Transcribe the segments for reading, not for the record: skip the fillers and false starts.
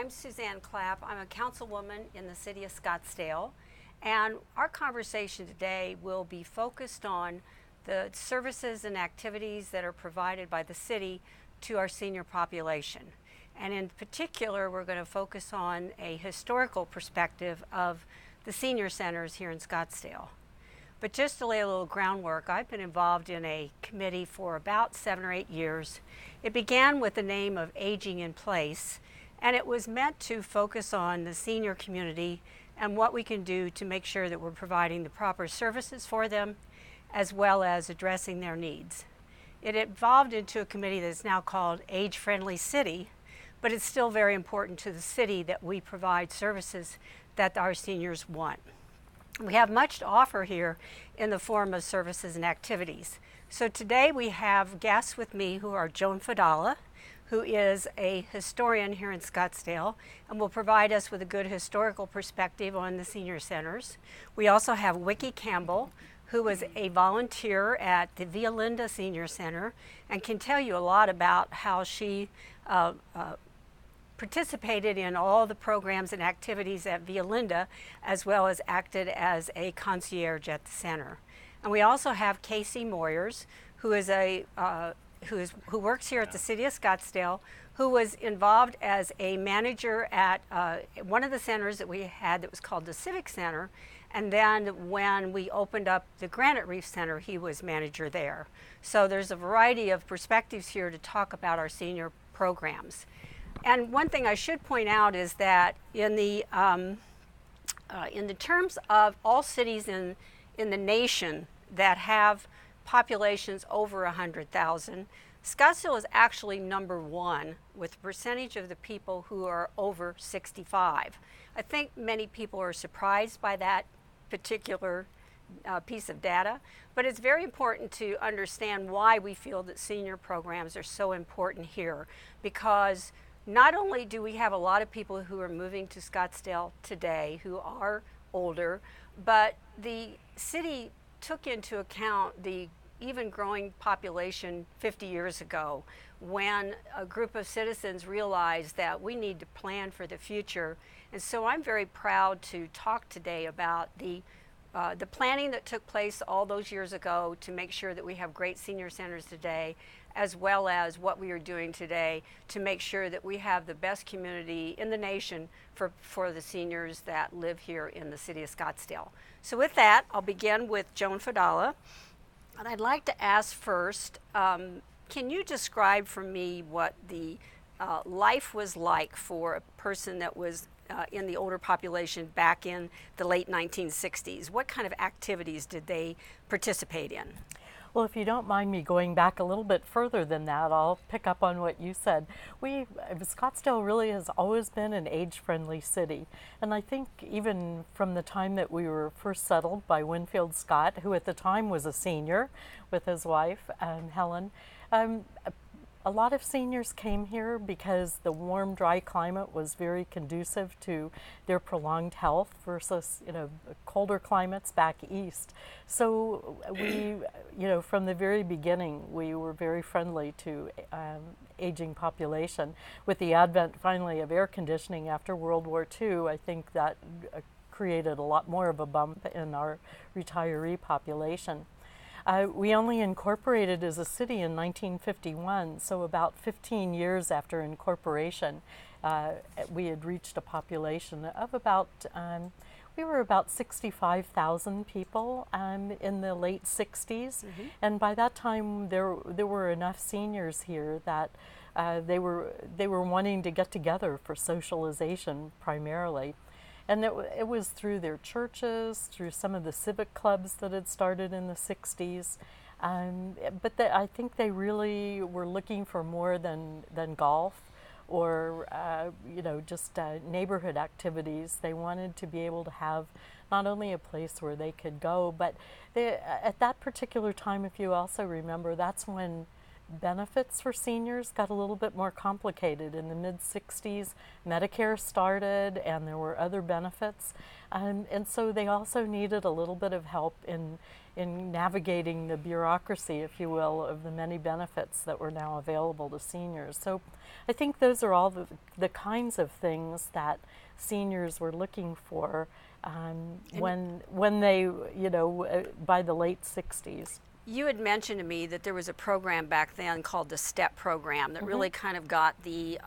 I'm Suzanne Klapp. I'm a councilwoman in the City of Scottsdale, and our conversation today will be focused on the services and activities that are provided by the city to our senior population. And in particular, we're going to focus on a historical perspective of the senior centers here in Scottsdale. But just to lay a little groundwork, I've been involved in a committee for about 7 or 8 years. It began with the name of Aging in Place, and it was meant to focus on the senior community and what we can do to make sure that we're providing the proper services for them, as well as addressing their needs. It evolved into a committee that's now called Age Friendly City, but it's still very important to the city that we provide services that our seniors want. We have much to offer here in the form of services and activities. So today we have guests with me who are JOAN, who is a historian here in Scottsdale and will provide us with a good historical perspective on the senior centers. We also have WIKI Campbell, who was a volunteer at the Via Linda Senior Center and can tell you a lot about how she participated in all the programs and activities at Via Linda, as well as acted as a concierge at the center. And we also have KASEY MOYERS, who is who works here at the City of Scottsdale, who was involved as a manager at one of the centers that we had that was called the Civic Center. And then when we opened up the Granite Reef Center, he was manager there. So there's a variety of perspectives here to talk about our senior programs. And one thing I should point out is that in the terms of all cities in the nation that have populations over 100,000, Scottsdale is actually number 1 with the percentage of the people who are over 65. I think many people are surprised by that particular piece of data, but it's very important to understand why we feel that senior programs are so important here, because not only do we have a lot of people who are moving to Scottsdale today who are older, but the city took into account the even growing population 50 years ago when a group of citizens realized that we need to plan for the future. And so I'm very proud to talk today about the planning that took place all those years ago to make sure that we have great senior centers today, as well as what we are doing today to make sure that we have the best community in the nation for the seniors that live here in the City of Scottsdale. So with that, I'll begin with JOAN. And I'd like to ask first, can you describe for me what the life was like for a person that was in the older population back in the late 1960s? What kind of activities did they participate in? Well, if you don't mind me going back a little bit further than that, I'll pick up on what you said. Scottsdale really has always been an age-friendly city. And I think even from the time that we were first settled by Winfield Scott, who at the time was a senior with his wife, Helen, a lot of seniors came here because the warm, dry climate was very conducive to their prolonged health versus, colder climates back east. So we, from the very beginning, we were very friendly to aging population. With the advent, finally, of air conditioning after World War II, I think that created a lot more of a bump in our retiree population. We only incorporated as a city in 1951, so about 15 years after incorporation, we had reached a population of about, we were about 65,000 people in the late 60s, and by that time there were enough seniors here that they were wanting to get together for socialization primarily. And it was through their churches, through some of the civic clubs that had started in the 60s. But I think they really were looking for more than golf or, just neighborhood activities. They wanted to be able to have not only a place where they could go, but at that particular time, if you also remember, that's when benefits for seniors got a little bit more complicated. In the mid-60s, Medicare started and there were other benefits. And so they also needed a little bit of help in navigating the bureaucracy, if you will, of the many benefits that were now available to seniors. So I think those are all the kinds of things that seniors were looking for when they, you know, by the late 60s. You had mentioned to me that there was a program back then called the STEP program that really kind of got the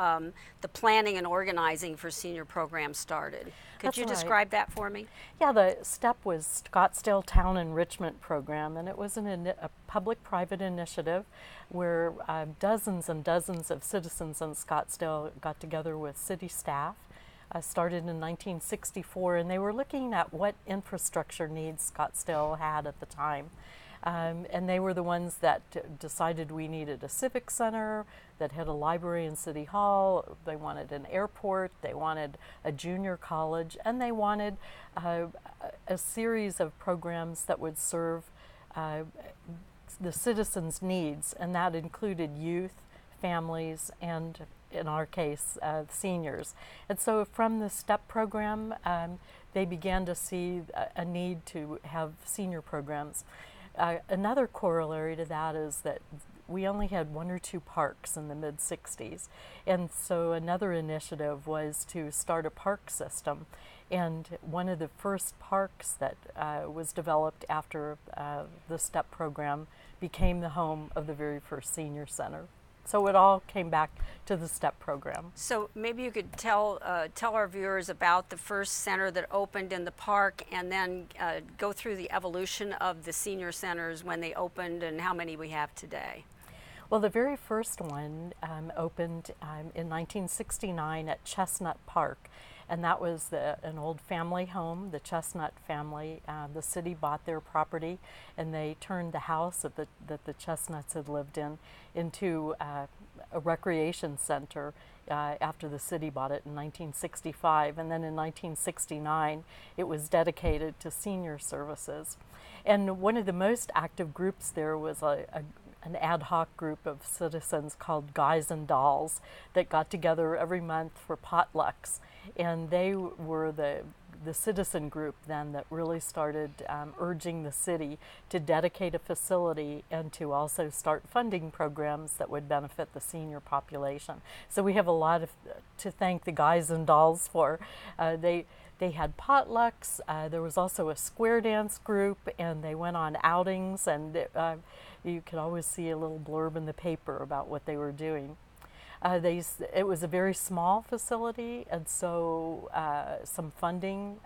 planning and organizing for senior programs started. Could you describe that for me? Yeah, the STEP was Scottsdale Town Enrichment Program, and it was a public-private initiative where dozens and dozens of citizens in Scottsdale got together with city staff. Started in 1964, and they were looking at what infrastructure needs Scottsdale had at the time. And they were the ones that decided we needed a civic center that had a library and city hall. They wanted an airport, they wanted a junior college, and they wanted a series of programs that would serve the citizens' needs, and that included youth, families, and in our case, seniors. And so from the STEP program, they began to see a need to have senior programs. Another corollary to that is that we only had 1 or 2 parks in the mid-60s, and so another initiative was to start a park system. And one of the first parks that was developed after the STEP program became the home of the very first senior center. So it all came back to the STEP program. So maybe you could tell our viewers about the first center that opened in the park, and then go through the evolution of the senior centers when they opened and how many we have today. Well, the very first one opened in 1969 at Chestnut Park, and that was an old family home, the Chestnut family. The city bought their property, and they turned the house that the Chestnuts had lived in into a recreation center after the city bought it in 1965. And then in 1969, it was dedicated to senior services. And one of the most active groups there was an ad hoc group of citizens called Guys and Dolls that got together every month for potlucks. And they were the citizen group then that really started urging the city to dedicate a facility and to also start funding programs that would benefit the senior population. So we have a lot to thank the Guys and Dolls for. They had potlucks. There was also a square dance group, and they went on outings, and you could always see a little blurb in the paper about what they were doing. It was a very small facility, and so some funding,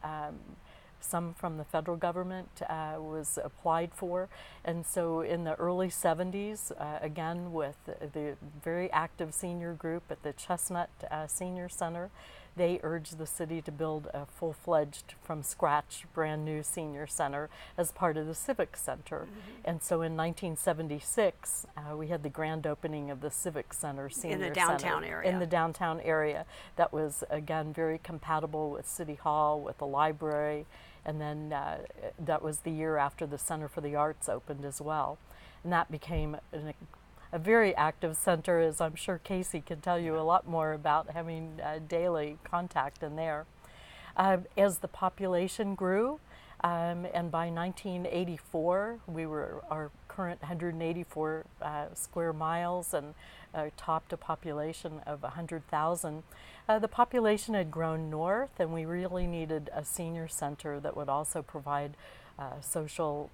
some from the federal government, was applied for. And so in the early 70s, again with the very active senior group at the Chestnut Senior Center, they urged the city to build a full-fledged, from scratch, brand new senior center as part of the Civic Center. And so in 1976, we had the grand opening of the Civic Center Senior Center. In the downtown area. In the downtown area. That was, again, very compatible with City Hall, with the library, and then that was the year after the Center for the Arts opened as well. And that became a very active center, as I'm sure KASEY can tell you a lot more about, having daily contact in there. As the population grew, and by 1984, our current 184 square miles and topped a population of 100,000. The population had grown north, and we really needed a senior center that would also provide social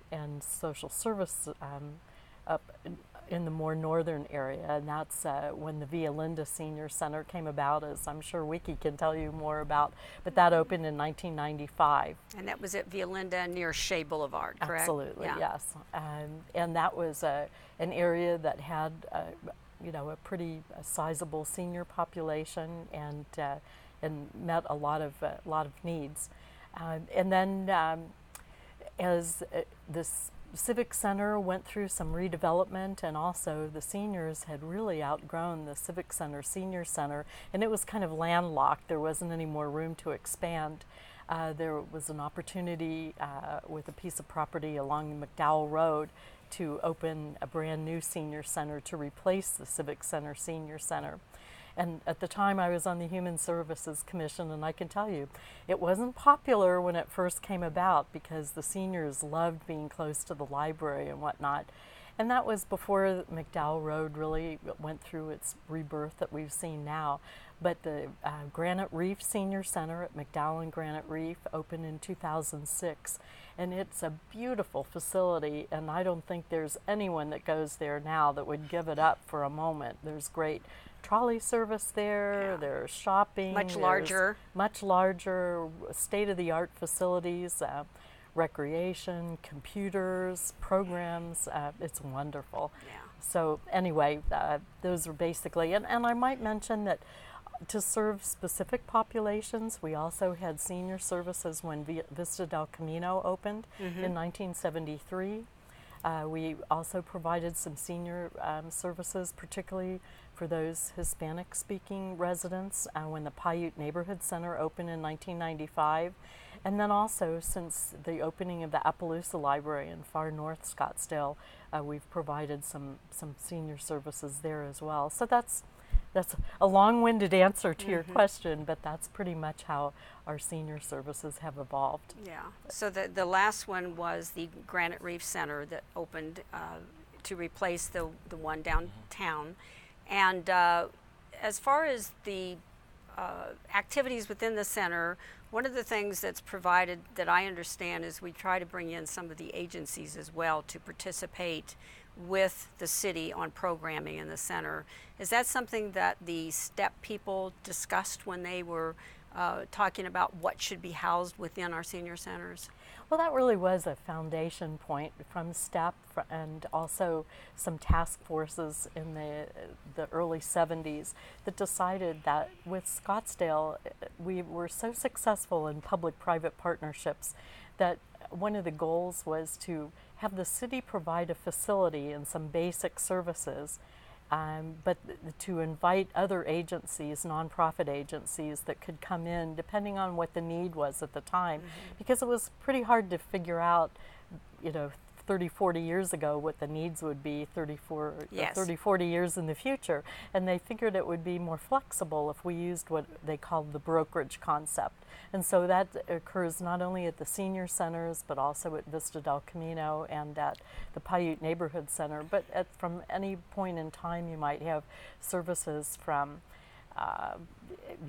service up in the more northern area, and that's when the Via Linda Senior Center came about, as I'm sure WIKI can tell you more about, but that opened in 1995. And that was at Via Linda near Shea Boulevard, correct? Absolutely, yeah. Yes. And that was an area that had a pretty sizable senior population, and met a lot of needs. And then as this Civic Center went through some redevelopment, and also the seniors had really outgrown the Civic Center Senior Center, and it was kind of landlocked. There wasn't any more room to expand. There was an opportunity with a piece of property along McDowell Road to open a brand new senior center to replace the Civic Center Senior Center. And at the time I was on the Human Services Commission, and I can tell you, it wasn't popular when it first came about because the seniors loved being close to the library and whatnot. And that was before McDowell Road really went through its rebirth that we've seen now. But the Granite Reef Senior Center at McDowell and Granite Reef opened in 2006. And it's a beautiful facility, and I don't think there's anyone that goes there now that would give it up for a moment. There's great trolley service there, there's shopping. Much larger, state-of-the-art facilities, recreation, computers, programs. It's wonderful. Yeah. So anyway, those are basically, and I might mention that to serve specific populations, we also had senior services when Vista del Camino opened in 1973. We also provided some senior services, particularly for those Hispanic-speaking residents when the Paiute Neighborhood Center opened in 1995. And then also, since the opening of the Appaloosa Library in far north Scottsdale, we've provided some senior services there as well. So that's a long-winded answer to your question, but that's pretty much how our senior services have evolved. Yeah. So the last one was the Granite Reef Center that opened to replace the one downtown. And as far as the activities within the center, one of the things that's provided that I understand is we try to bring in some of the agencies as well to participate with the city on programming in the center. Is that something that the STEP people discussed when they were talking about what should be housed within our senior centers? Well, that really was a foundation point from STEP and also some task forces in the early 70s that decided that with Scottsdale, we were so successful in public-private partnerships that one of the goals was to have the city provide a facility and some basic services, but to invite other agencies, nonprofit agencies that could come in depending on what the need was at the time, because it was pretty hard to figure out, 30, 40 years ago what the needs would be 30, 40 years in the future. And they figured it would be more flexible if we used what they called the brokerage concept. And so that occurs not only at the senior centers, but also at Vista del Camino and at the Paiute Neighborhood Center. But from any point in time, you might have services from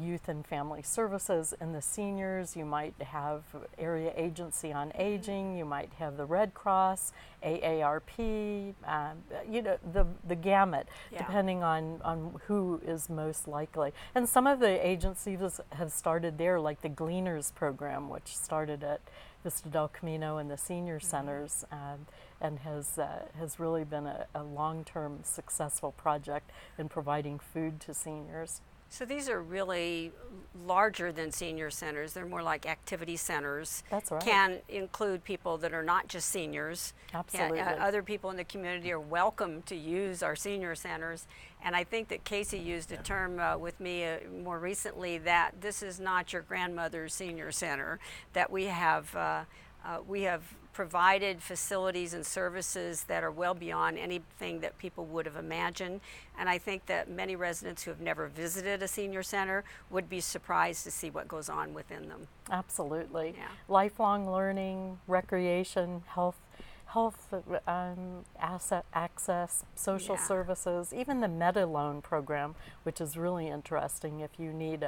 youth and family services in the seniors. You might have area agency on aging. You might have the Red Cross, AARP, the gamut, depending on who is most likely. And some of the agencies have started there, like the Gleaners program, which started at Vista del Camino and the senior centers, and has really been a long-term successful project in providing food to seniors. So these are really larger than senior centers. They're more like activity centers. That's right. Can include people that are not just seniors. Absolutely. Other people in the community are welcome to use our senior centers. And I think that KASEY used a term with me more recently that this is not your grandmother's senior center, that we have provided facilities and services that are well beyond anything that people would have imagined. And I think that many residents who have never visited a senior center would be surprised to see what goes on within them. Absolutely. Yeah. Lifelong learning, recreation, health asset access, social services, even the Meta Loan program, which is really interesting. If you need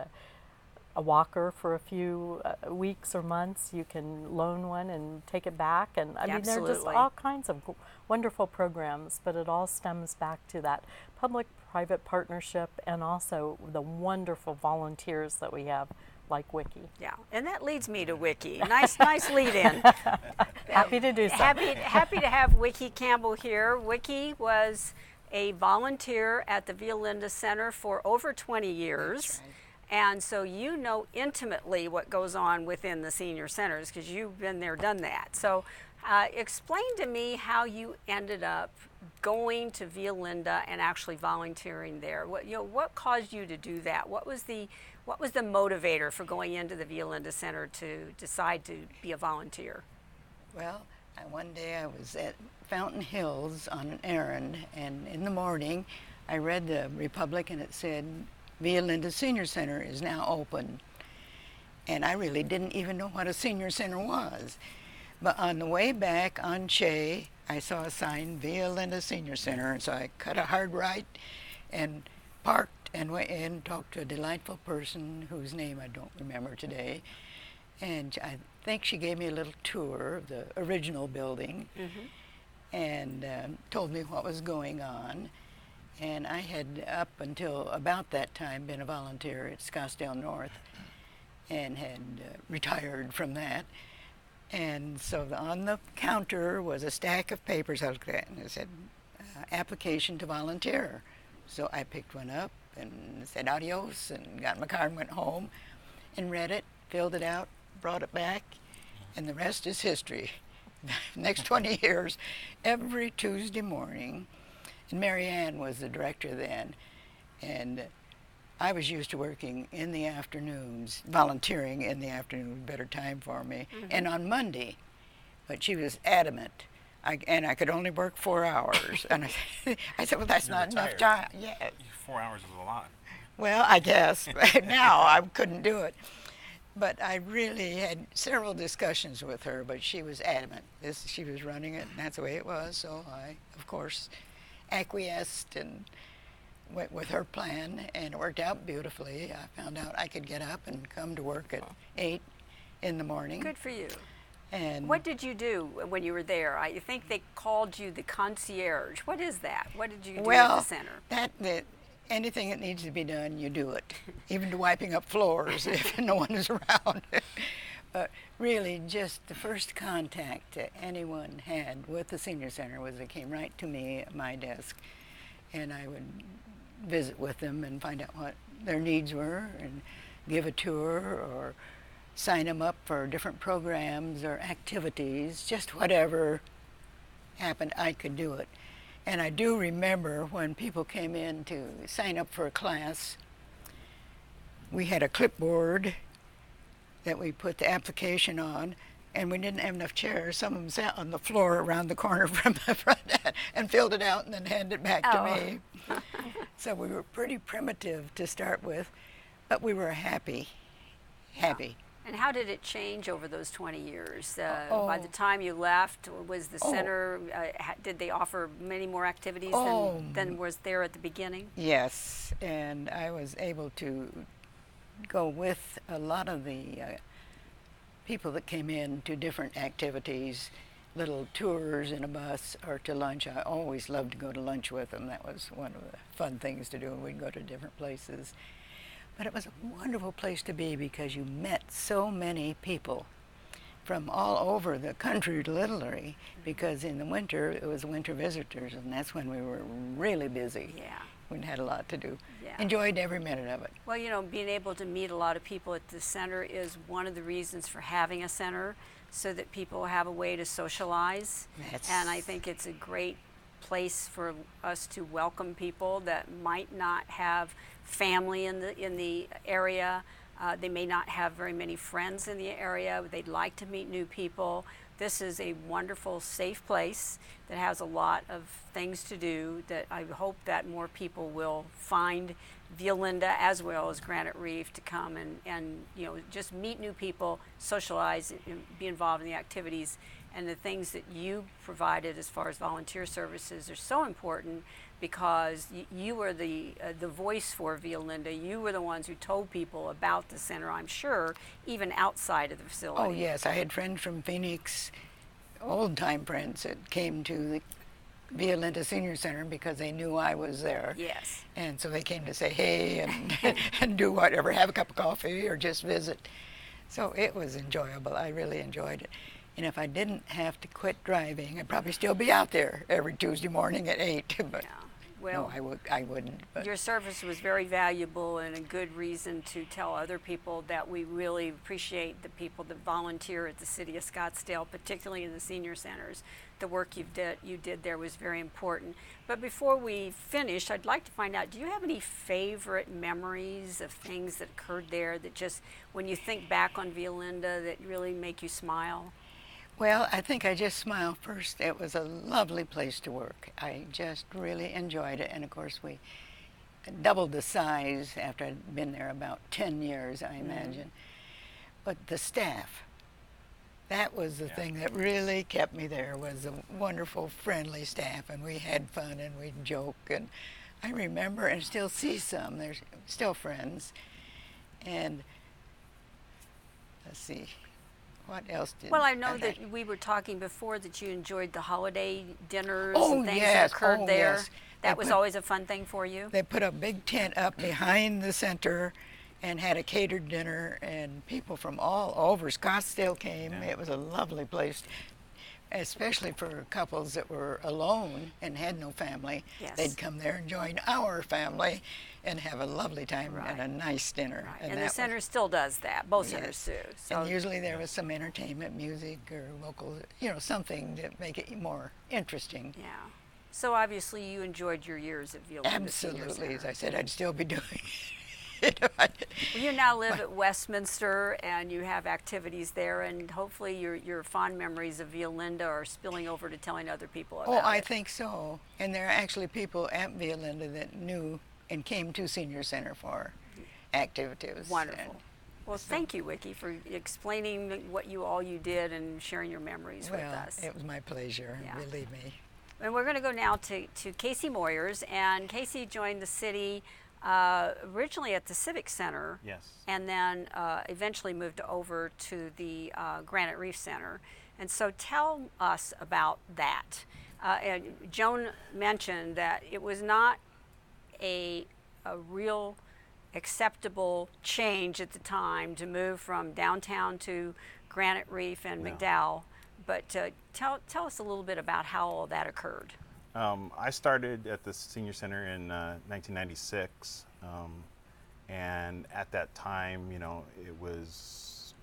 a walker for a few weeks or months, you can loan one and take it back. And I mean, there are just all kinds of wonderful programs, but it all stems back to that public-private partnership and also the wonderful volunteers that we have, like WIKI. Yeah, and that leads me to WIKI. Nice lead in. Happy to do so. Happy to have WIKI Campbell here. WIKI was a volunteer at the Via Linda Center for over 20 years. That's right. And so you know intimately what goes on within the senior centers because you've been there, done that. So explain to me how you ended up going to Via Linda and actually volunteering there. What caused you to do that? What was the motivator for going into the Via Linda Center to decide to be a volunteer? Well, One day I was at Fountain Hills on an errand, and in the morning I read the Republic and it said, Via Linda Senior Center is now open. And I really didn't even know what a senior center was. But on the way back on Shea, I saw a sign, Via Linda Senior Center, and so I cut a hard right and parked and went in and talked to a delightful person whose name I don't remember today. And I think she gave me a little tour of the original building and told me what was going on. And I had, up until about that time, been a volunteer at Scottsdale North and had retired from that. And so on the counter was a stack of papers I looked at, and it said, application to volunteer. So I picked one up and said adios and got in my car and went home and read it, filled it out, brought it back, and the rest is history. Next 20 years, every Tuesday morning, and Mary Ann was the director then, and I was used to working in the afternoons, volunteering in the afternoon, better time for me, and on Monday, but she was adamant. And I could only work 4 hours. And I said, well, that's You're not retired. enough time. Yeah. 4 hours is a lot. Well, I guess. Now I couldn't do it. But I really had several discussions with her, but she was adamant. She was running it, and that's the way it was. So I, of course, acquiesced and went with her plan, and it worked out beautifully. I found out I could get up and come to work at 8 in the morning. Good for you. And What did you do when you were there? I think they called you the concierge. What is that? What did you do at the center? Anything that needs to be done, you do it. Even to wiping up floors if no one is around. But really, just the first contact that anyone had with the senior center was they came right to me at my desk, and I would visit with them and find out what their needs were and give a tour or sign them up for different programs or activities, just whatever happened, I could do it. And I do remember when people came in to sign up for a class, we had a clipboard that we put the application on, and we didn't have enough chairs. Some of them sat on the floor around the corner from the front and filled it out and then handed it back to me. So we were pretty primitive to start with, but we were happy. And how did it change over those 20 years? By the time you left, was the center, did they offer many more activities than was there at the beginning? Yes, and I was able to go with a lot of the people that came in to different activities, little tours in a bus or to lunch. I always loved to go to lunch with them. That was one of the fun things to do. We'd go to different places. But it was a wonderful place to be because you met so many people from all over the country, literally, because in the winter, it was winter visitors, and that's when we were really busy. Yeah. We had a lot to do. Yeah. Enjoyed every minute of it. Well, you know, being able to meet a lot of people at the center is one of the reasons for having a center, so that people have a way to socialize. And I think it's a great place for us to welcome people that might not have family in the area. They may not have very many friends in the area. They'd like to meet new people. This is a wonderful, safe place that has a lot of things to do that I hope that more people will find Via Linda as well as Granite Reef to come and you know, just meet new people, socialize, and be involved in the activities. And the things that you provided as far as volunteer services are so important because you were the voice for Via Linda. You were the ones who told people about the center, I'm sure, even outside of the facility. Oh, yes. I had friends from Phoenix, old-time friends that came to the Via Linda Senior Center because they knew I was there. Yes. And so they came to say hey and do whatever, have a cup of coffee or just visit. So it was enjoyable. I really enjoyed it. And if I didn't have to quit driving, I'd probably still be out there every Tuesday morning at 8. But Yeah. Well, no, I wouldn't. But your service was very valuable and a good reason to tell other people that we really appreciate the people that volunteer at the City of Scottsdale, particularly in the senior centers. The work you did there was very important. But before we finish, I'd like to find out, do you have any favorite memories of things that occurred there that just, when you think back on Via Linda, that really make you smile? Well, I think I just smiled first. It was a lovely place to work. I just really enjoyed it. And of course, we doubled the size after I'd been there about 10 years, I imagine. But the staff, that was the thing that really kept me there, was the wonderful, friendly staff. And we had fun and we'd joke. And I remember and still see some. They're still friends. And let's see. What else did Well, I know that we were talking before that you enjoyed the holiday dinners Oh, and things yes. that occurred Oh, there. yes. That was always a fun thing for you? They put a big tent up behind the center and had a catered dinner, and people from all over Scottsdale came. It was a lovely place, especially for couples that were alone and had no family. Yes. They'd come there and join our family and have a lovely time Right. and a nice dinner. Right. And that the center still does that. Both Yes. centers do. So And usually there was some entertainment, music, or local, something to make it more interesting. yeah. So obviously you enjoyed your years at Violanda Senior Absolutely. As Center. I said, I'd still be doing it. if I did. Well, you now live at Westminster and you have activities there, and hopefully your fond memories of Violanda are spilling over to telling other people about Oh, I it. think so. And there are actually people at Violanda that knew and came to Senior Center for activities. Wonderful. And, Well, thank you, WIKI, for explaining what you did and sharing your memories with well, us. it was my pleasure, Yeah. believe me. And we're going to go now to KASEY Moyers, and KASEY joined the city originally at the Civic Center. Yes. And then eventually moved over to the Granite Reef Center. And so tell us about that. And Joan mentioned that it was not a real acceptable change at the time to move from downtown to Granite Reef and No. McDowell. But tell us a little bit about how all that occurred. I started at the Senior Center in 1996, and at that time, it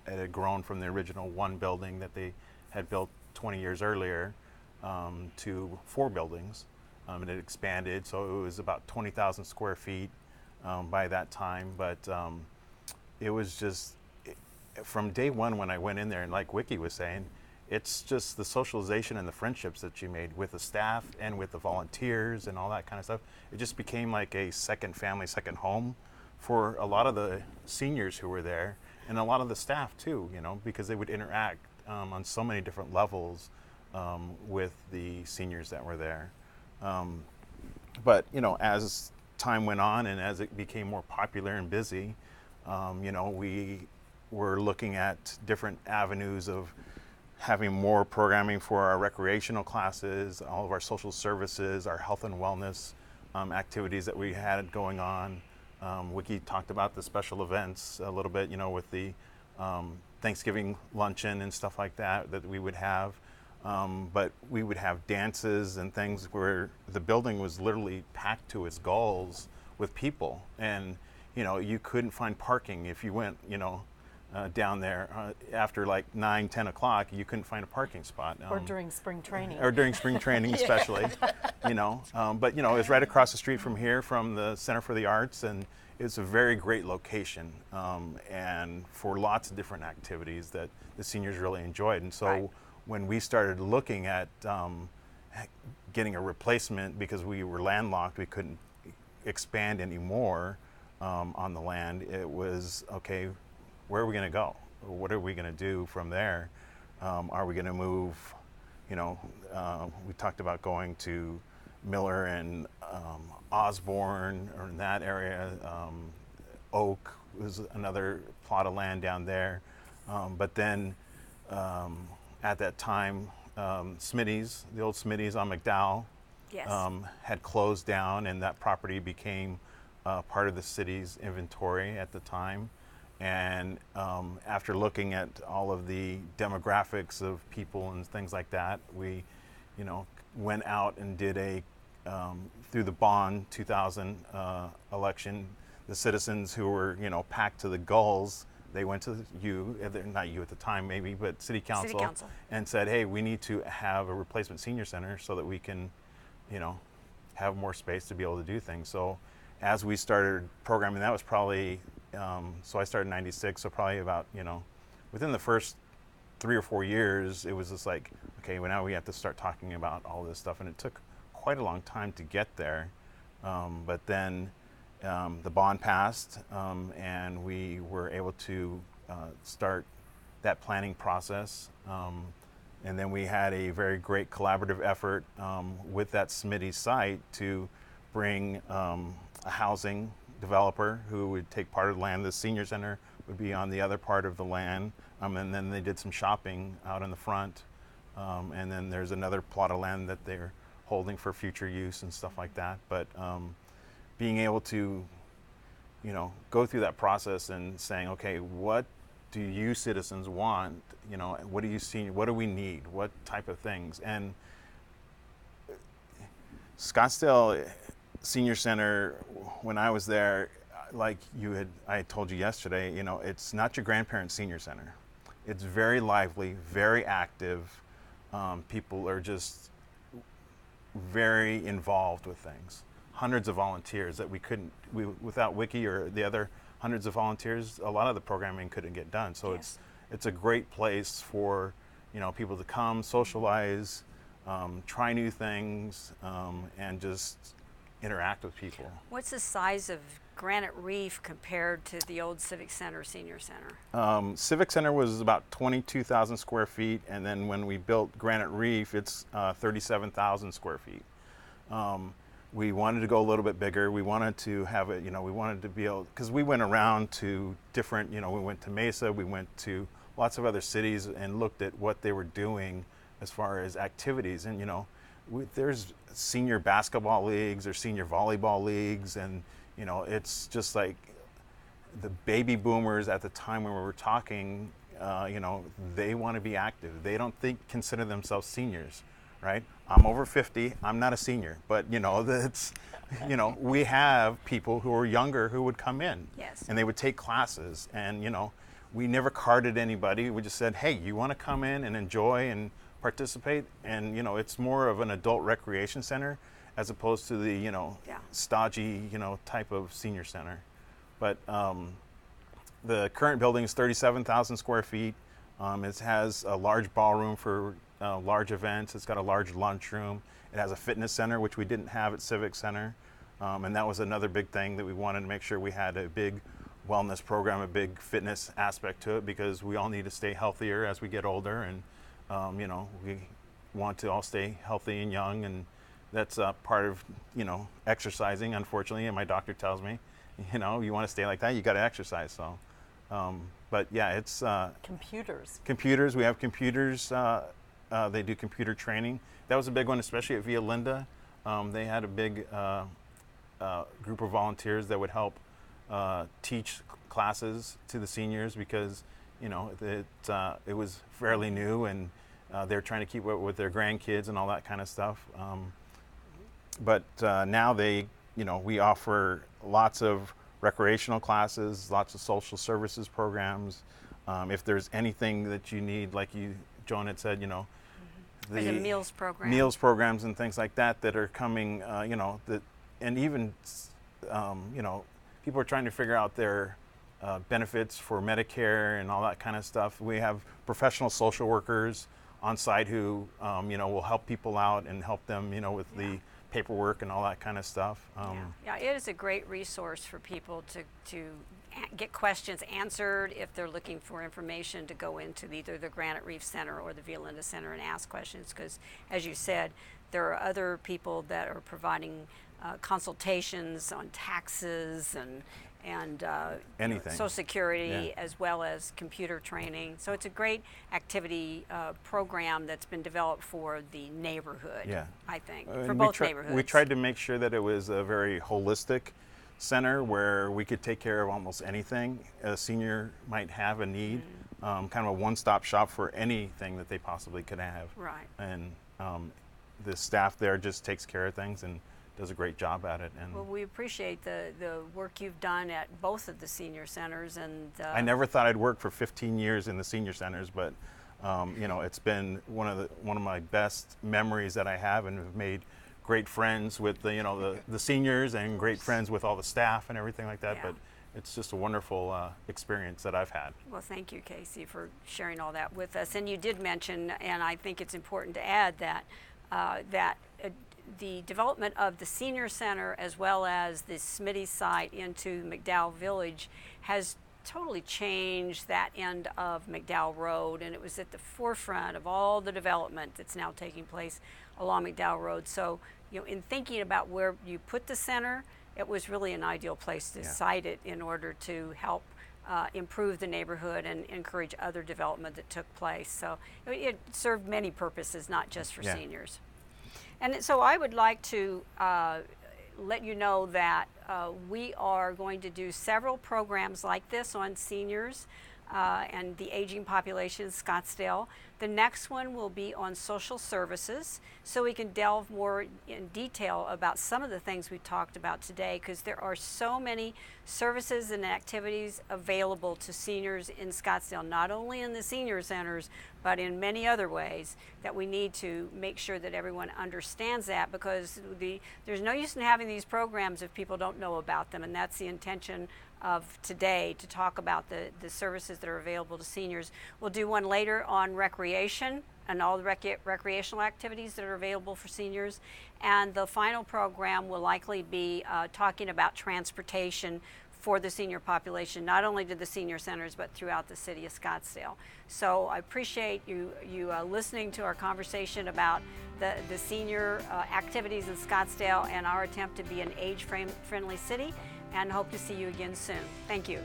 had grown from the original one building that they had built 20 years earlier to 4 buildings. It had expanded, so it was about 20,000 square feet by that time. But it was just, from day one when I went in there, and like WIKI was saying, it's just the socialization and the friendships that you made with the staff and with the volunteers and all that kind of stuff. It just became like a second family, second home for a lot of the seniors who were there, and a lot of the staff too, because they would interact on so many different levels with the seniors that were there. But as time went on and as it became more popular and busy, we were looking at different avenues of having more programming for our recreational classes, all of our social services, our health and wellness activities that we had going on. WIKI talked about the special events a little bit, with the Thanksgiving luncheon and stuff like that we would have. But we would have dances and things where the building was literally packed to its gulls with people. And, you couldn't find parking if you went, down there after like 9, 10 o'clock, you couldn't find a parking spot. Or during spring training. Or during spring training especially, But, it's right across the street from here from the Center for the Arts, and it's a very great location and for lots of different activities that the seniors really enjoyed. And so Right. when we started looking at getting a replacement because we were landlocked, we couldn't expand anymore on the land, it was, okay, where are we going to go? What are we going to do from there? Are we going to move, we talked about going to Miller and Osborne or in that area. Oak was another plot of land down there. But then at that time, Smitty's, the old Smitty's on McDowell, Yes. had closed down, and that property became part of the city's inventory at the time. And after looking at all of the demographics of people and things like that, we, went out and did through the Bond 2000 election, the citizens who were, packed to the gulls, they went to not you at the time maybe, but City Council, and said, hey, we need to have a replacement senior center so that we can, have more space to be able to do things. So as we started programming, that was probably, so I started in 96, so probably about, within the first 3 or 4 years, it was just like, okay, well, now we have to start talking about all this stuff, and it took quite a long time to get there. But then the bond passed, and we were able to start that planning process. And then we had a very great collaborative effort with that Smitty site to bring a housing developer who would take part of the land. The senior center would be on the other part of the land. And then they did some shopping out in the front. And then there's another plot of land that they're holding for future use and stuff like that. But being able to, go through that process and saying, okay, what do you citizens want? What do you see? What do we need? What type of things? And Scottsdale Senior Center, when I was there, like I told you yesterday, it's not your grandparents' senior center. It's very lively, very active. People are just very involved with things. Hundreds of volunteers that without WIKI or the other hundreds of volunteers, a lot of the programming couldn't get done. So Yes. it's a great place for people to come, socialize, try new things, and just interact with people. What's the size of Granite Reef compared to the old Civic Center Senior Center? Civic Center was about 22,000 square feet, and then when we built Granite Reef, it's 37,000 square feet. We wanted to go a little bit bigger. We wanted to have it, we wanted to be able, because we went around to different, we went to Mesa, we went to lots of other cities and looked at what they were doing as far as activities. And, there's senior basketball leagues or senior volleyball leagues, and, it's just like the baby boomers at the time when we were talking, they want to be active. They don't consider themselves seniors. Right? I'm over 50. I'm not a senior, but we have people who are younger who would come in. Yes. And they would take classes, and we never carded anybody. We just said, hey, you want to come in and enjoy and participate? And it's more of an adult recreation center as opposed to the stodgy type of senior center. But the current building is 37,000 square feet. It has a large ballroom for large events. It's got a large lunchroom. It has a fitness center, which we didn't have at Civic Center. And that was another big thing that we wanted to make sure we had a big wellness program, a big fitness aspect to it, because we all need to stay healthier as we get older. And, we want to all stay healthy and young. And that's part of, exercising, unfortunately. And my doctor tells me, you want to stay like that, you got to exercise. So, but yeah, it's Computers. Computers. We have computers. They do computer training. That was a big one, especially at Via Linda. They had a big group of volunteers that would help teach classes to the seniors because, it was fairly new, and they're trying to keep up with their grandkids and all that kind of stuff. But now we offer lots of recreational classes, lots of social services programs. If there's anything that you need, like Joan had said, There's a meals program. Meals programs and things like that are coming, and even, people are trying to figure out their benefits for Medicare and all that kind of stuff. We have professional social workers on site who, will help people out and help them, with the paperwork and all that kind of stuff. Yeah, it is a great resource for people to get questions answered if they're looking for information to go into either the Granite Reef Center or the Via Linda Center and ask questions, because as you said, there are other people that are providing consultations on taxes and anything. Social Security, as well as computer training. So it's a great activity program that's been developed for the neighborhood, I think, for both neighborhoods. We tried to make sure that it was a very holistic center where we could take care of almost anything a senior might have a need, kind of a one-stop shop for anything that they possibly could have. Right. And the staff there just takes care of things and does a great job at it. And well, we appreciate the work you've done at both of the senior centers. And I never thought I'd work for 15 years in the senior centers, but it's been one of my best memories that I have, and have made great friends with the seniors and great friends with all the staff and everything like that. Yeah. But it's just a wonderful experience that I've had. Well, thank you, Kasey, for sharing all that with us. And you did mention, and I think it's important to add that the development of the senior center as well as the Smitty site into McDowell Village has totally changed that end of McDowell Road, and it was at the forefront of all the development that's now taking place along McDowell Road. So, you know, in thinking about where you put the center, it was really an ideal place to site it in order to help improve the neighborhood and encourage other development that took place. So it served many purposes, not just for seniors. And so I would like to let you know that we are going to do several programs like this on seniors and the aging population in Scottsdale. The next one will be on social services, so we can delve more in detail about some of the things we talked about today, because there are so many services and activities available to seniors in Scottsdale, not only in the senior centers, but in many other ways, that we need to make sure that everyone understands that, because there's no use in having these programs if people don't know about them, and that's the intention of today, to talk about the services that are available to seniors. We'll do one later on recreation and all the recreational activities that are available for seniors. And the final program will likely be talking about transportation for the senior population, not only to the senior centers, but throughout the city of Scottsdale. So I appreciate you listening to our conversation about the senior activities in Scottsdale and our attempt to be an age-friendly city, and hope to see you again soon. Thank you.